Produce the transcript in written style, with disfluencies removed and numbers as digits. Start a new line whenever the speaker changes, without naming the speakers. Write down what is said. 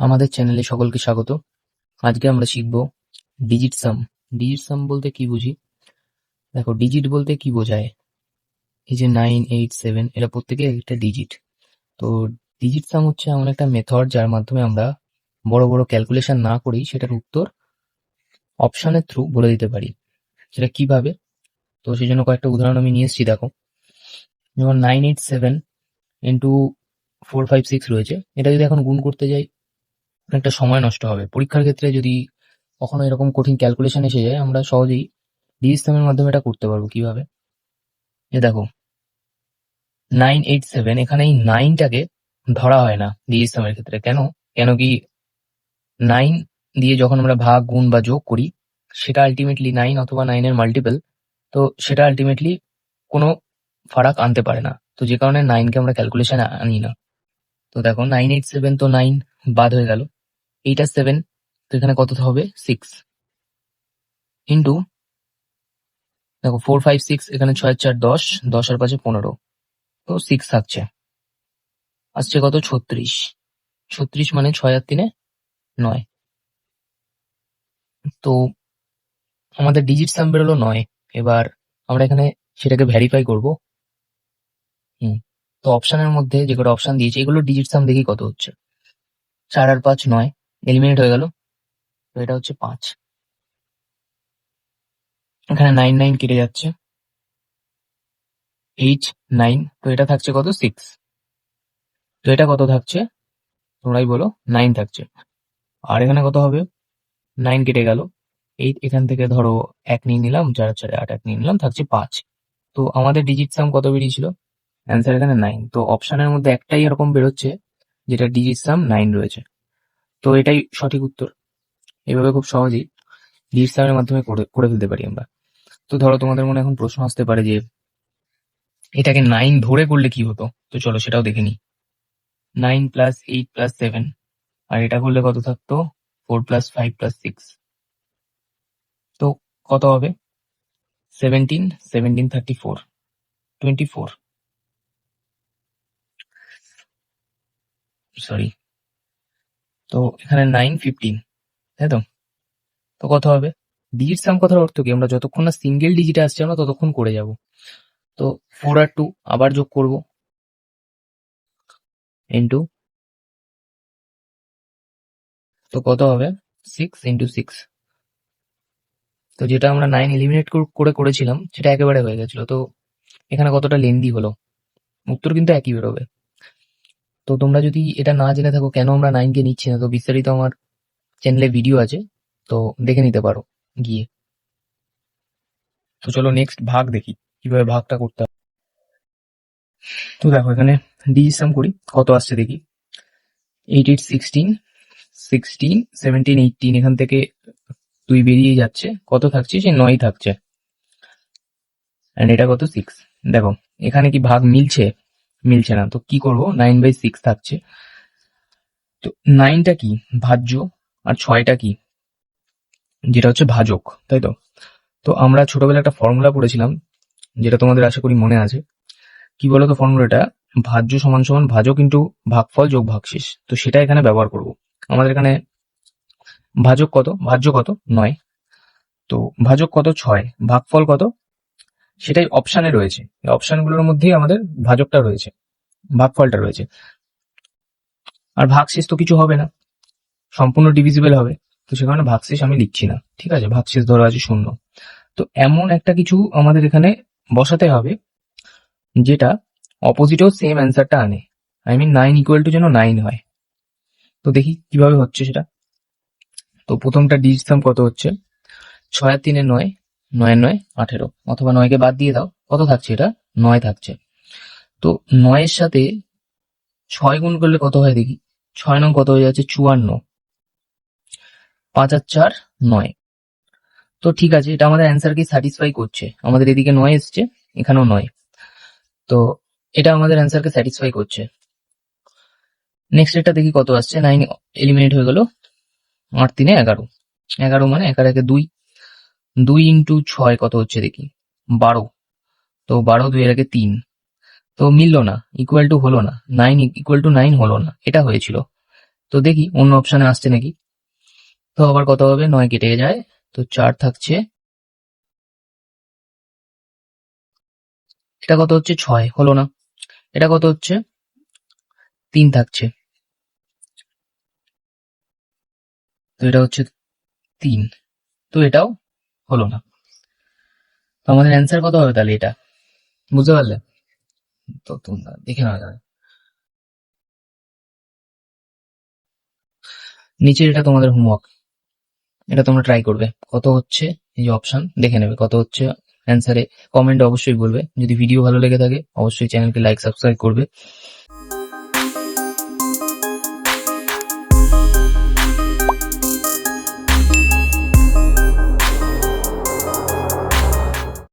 আমাদের চ্যানেলে সকলকে স্বাগত। আজকে আমরা শিখব ডিজিট সাম। ডিজিট সাম বলতে কি বুঝি? দেখো, ডিজিট বলতে কি বোঝায়? এই যে 9, 8, 7 এরা প্রত্যেকে একটা ডিজিট। তো ডিজিট সাম হচ্ছে এমন একটা মেথড যার মাধ্যমে আমরা বড় বড় ক্যালকুলেশন না করেই সেটার উত্তর অপশনের থ্রু বলে দিতে পারি। সেটা কিভাবে? তো সেই জন্য কয়েকটা উদাহরণ আমি নিয়ে এসেছি। দেখো, যেমন 9, 8, 7 ইন্টু 4, 5, 6 রয়েছে। এটা যদি এখন গুণ করতে যাই অনেকটা সময় নষ্ট হবে। পরীক্ষার ক্ষেত্রে যদি কখনো এরকম কঠিন ক্যালকুলেশন এসে যায়, আমরা সহজেই ডিজিট সামের মাধ্যমে এটা করতে পারবো। কিভাবে? এ দেখো, 9, 8, 7 এখানে এই 9টাকে ধরা হয় না ডিজিট সামের ক্ষেত্রে। কেন? কেন কি 9 দিয়ে যখন আমরা ভাগ, গুণ বা যোগ করি, সেটা আলটিমেটলি 9 অথবা 9 এর মাল্টিপল। তো সেটা আলটিমেটলি কোনো ফারাক আনতে পারে না। তো যে কারণে 9কে আমরা ক্যালকুলেশনে আনি না। তো দেখো, 9, 8, 7 তো 9 বাদ হয়ে গেল। 8 আর 7, তো এখানে কত হবে? 6 ইন্টু, দেখো 4, 5, 6 এখানে 6 আর 4 10, 10 আর 5 15, তো 6 থাকছে। আসছে কত? 36। 36 মানে 6 আর 3 9। তো আমাদের ডিজিট সাম বেরোলো 9। এবার আমরা এখানে সেটাকে ভেরিফাই করব। তো অপশনের মধ্যে যে কটা অপশন দিয়েছে এগুলো ডিজিট সাম দেখি কত হচ্ছে। 4 আর 5 9, এলিমিনেট হয়ে গেল। তো এটা হচ্ছে 5। এখানে 9 9 কেটে যাচ্ছে। 8 9, তো এটা থাকছে কত? 6। তো এটা কত থাকছে তোমরাই বলো? 9 থাকছে। আর এখানে কত হবে? 9 কেটে গেল। 8 এখান থেকে ধরো 1 নিয়ে নিলাম, 4 আর 4 8, 1 নিয়ে নিলাম, থাকছে 5। তো আমাদের ডিজিট সাম কত বেরিয়েছিল? অ্যান্সার এখানে 9। তো অপশনের মধ্যে একটাই এরকম বেরোচ্ছে যেটা ডিজিট সাম 9 রয়েছে। তো এটাই সঠিক উত্তর। এভাবে খুব সহজেই ডিজিট সামের মাধ্যমে করে ফেলতে পারি আমরা। তো ধরো, তোমাদের মনে এখন প্রশ্ন আসতে পারে যে এটাকে 9 ধরে করলে কি হতো। তো চলো সেটাও দেখে নিই। 9 প্লাস 8 প্লাস 7, আর এটা করলে কত থাকতো? 4 প্লাস 5 প্লাস 6। তো কত হবে? 17, 17 34, 24, সরি। তো এখানে 9 15, তাই তো? তো কত হবে? ডিজিট সাম কথার অর্থ কি? আমরা যতক্ষণ না সিঙ্গেল ডিজিটে আসছে আমরা ততক্ষণ করে যাব। তো 4 আর 2 আবার যোগ করব, ইন্টু, তো কত হবে? 6 ইন্টু 6। তো যেটা আমরা 9 এলিমিনেট করে করেছিলাম সেটা একেবারে হয়ে গেছিল। তো এখানে কতটা লেন্দি হলো, উত্তর কিন্তু একই বেরোবে। তো তোমরা যদি এটা না জেনে থাকো কেন আমরা 9কে নিচ্ছি না, তো বিস্তারিত আমার চ্যানেলে ভিডিও আছে, তো দেখে নিতে পারো গিয়ে। তো চলো নেক্সট ভাগ দেখি কিভাবে ভাগটা করতে হবে। তো দেখো, এখানে ডিজিট সাম করি, কত আসছে দেখি। 8 8 16, 16 17 18, এখান থেকে 2 বেরিয়ে যাচ্ছে, কত থাকছে? সে 9 থাকছে। এন্ড এটা কত? 6। দেখো এখানে কি ভাগ মিলছে? মিলছে না। তো কি করব? 9/6 থাকছে। তো 9টা কি? ভাজ্য। আর 6টা কি? যেটা হচ্ছে ভাজক, তাই তো? তো আমরা ছোটবেলায় একটা ফর্মুলা পড়েছিলাম, যেটা তোমাদের আশা করি মনে আছে। কি বলতো ফর্মুলাটা? ভাজ্য সমান সমান ভাজক ইন্টু ভাগফল যোগ ভাগশেষ। তো সেটা এখানে ব্যবহার করব। আমাদের এখানে ভাজক কত? ভাজ্য কত? 9। তো ভাজক কত? 6। ভাগফল কত? সেটাই অপশানে রয়েছে। এই অপশানগুলোর মধ্যেই আমাদের ভাজকটা রয়েছে, ভাগফলটা রয়েছে। আর ভাগশেষ তো কিছু হবে না, সম্পূর্ণ ডিভিজিবল হবে। তো সে কারণে ভাগশেষ আমি লিখছি না, ঠিক আছে? ভাগশেষ ধরা আছে 0। তো এমন একটা কিছু আমাদের এখানে বসাতে হবে যেটা অপোজিটেও সেম অ্যান্সারটা আনে। আই মিন 9 ইকুয়াল টু যেন 9 হয়। তো দেখি কিভাবে হচ্ছে সেটা। তো প্রথমটা ডিজিট সাম কত হচ্ছে? 6 আর 3 9, 9 আর 9 18, অথবা 9কে বাদ দিয়ে দাও, কত থাকছে? এটা 9 থাকছে। তো 9 এর সাথে 6 গুণ করলে কত হয় দেখি। 6 নং কত হয়ে যাচ্ছে? 54। 5 আর 4 9। তো ঠিক আছে, এটা আমাদের অ্যান্সারকে স্যাটিসফাই করছে। আমাদের এদিকে 9 এসছে, এখানেও 9। তো এটা আমাদের অ্যান্সারকে স্যাটিসফাই করছে। নেক্সট এটা দেখি কত আসছে। 9 এলিমিনেট হয়ে গেল। 8 3 11, 11 মানে 1 আর 1 2, 2 ইন্টু 6 কত হচ্ছে দেখি। 12। তো 12, 2 এর আগে 3। তো মিললো না, ইকুয়াল টু হলো না। 9 ইকুয়াল টু 9 হলো না, এটা হয়েছিল। তো তো দেখি অন্য অপশনে আসছে নাকি। তো আবার কত হবে, 9 কেটে যায়, তো 4 থাকছে, এটা কত হচ্ছে 6, হলো না। এটা কত হচ্ছে 3 থাকছে, তো এটা হচ্ছে 3, তো এটাও হলো না। তো আমাদের অ্যান্সার কত হবে তাহলে, এটা বুঝতে পারলে? তো তোমরা দেখে নাও যাবে। নিচে এটা তোমাদের হোমওয়ার্ক, এটা তোমরা ট্রাই করবে কত হচ্ছে, এই যে অপশন দেখে নেবে কত হচ্ছে অ্যান্সারে। কমেন্টে অবশ্যই বলবে। যদি ভিডিও ভালো লেগে থাকে অবশ্যই চ্যানেলকে লাইক সাবস্ক্রাইব করবে।